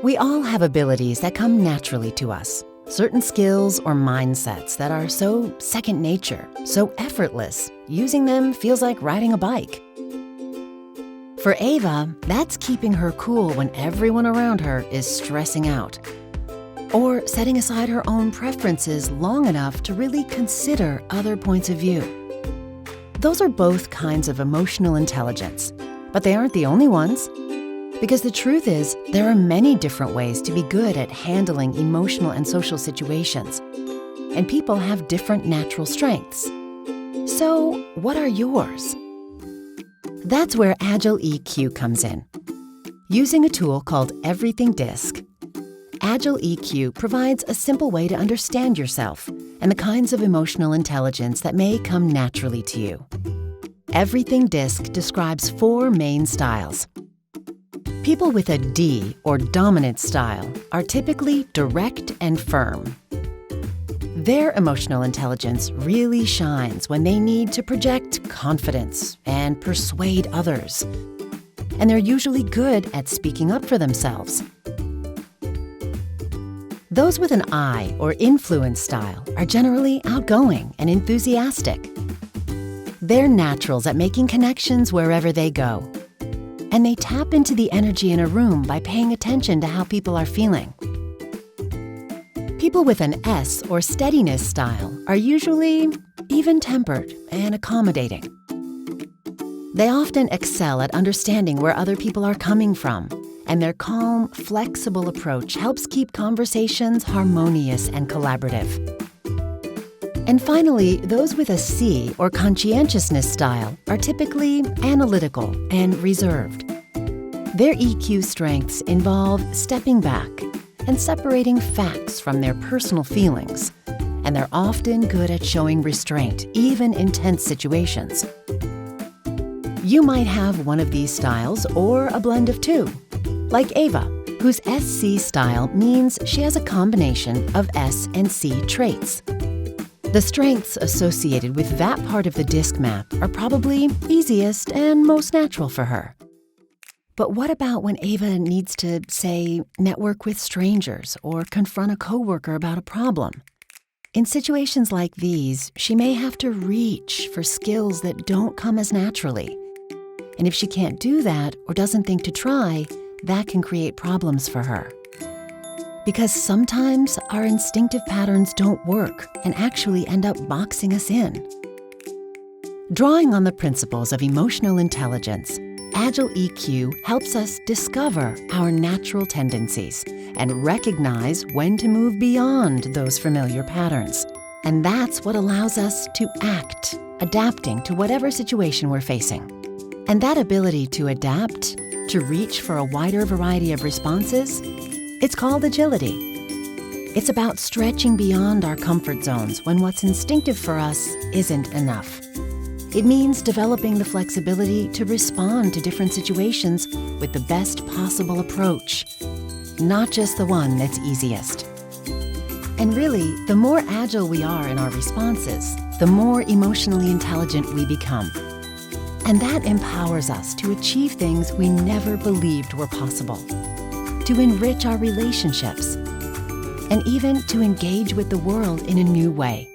We all have abilities that come naturally to us, certain skills or mindsets that are so second nature, so effortless, using them feels like riding a bike. For Ava, that's keeping her cool when everyone around her is stressing out, or setting aside her own preferences long enough to really consider other points of view. Those are both kinds of emotional intelligence, but they aren't the only ones. Because the truth is, there are many different ways to be good at handling emotional and social situations, and people have different natural strengths. So, what are yours? That's where Agile EQ comes in. Using a tool called Everything DiSC, Agile EQ provides a simple way to understand yourself and the kinds of emotional intelligence that may come naturally to you. Everything DiSC describes 4 main styles. People with a D or dominant style are typically direct and firm. Their emotional intelligence really shines when they need to project confidence and persuade others. And they're usually good at speaking up for themselves. Those with an I or influence style are generally outgoing and enthusiastic. They're naturals at making connections wherever they go. And they tap into the energy in a room by paying attention to how people are feeling. People with an S or steadiness style are usually even-tempered and accommodating. They often excel at understanding where other people are coming from, and their calm, flexible approach helps keep conversations harmonious and collaborative. And finally, those with a C or conscientiousness style are typically analytical and reserved. Their EQ strengths involve stepping back and separating facts from their personal feelings, and they're often good at showing restraint, even in tense situations. You might have one of these styles or a blend of 2, like Ava, whose SC style means she has a combination of S and C traits. The strengths associated with that part of the DiSC map are probably easiest and most natural for her. But what about when Ava needs to, say, network with strangers or confront a coworker about a problem? In situations like these, she may have to reach for skills that don't come as naturally. And if she can't do that or doesn't think to try, that can create problems for her. Because sometimes our instinctive patterns don't work and actually end up boxing us in. Drawing on the principles of emotional intelligence, Agile EQ helps us discover our natural tendencies and recognize when to move beyond those familiar patterns. And that's what allows us to act, adapting to whatever situation we're facing. And that ability to adapt, to reach for a wider variety of responses, it's called agility. It's about stretching beyond our comfort zones when what's instinctive for us isn't enough. It means developing the flexibility to respond to different situations with the best possible approach, not just the one that's easiest. And really, the more agile we are in our responses, the more emotionally intelligent we become. And that empowers us to achieve things we never believed were possible, to enrich our relationships, and even to engage with the world in a new way.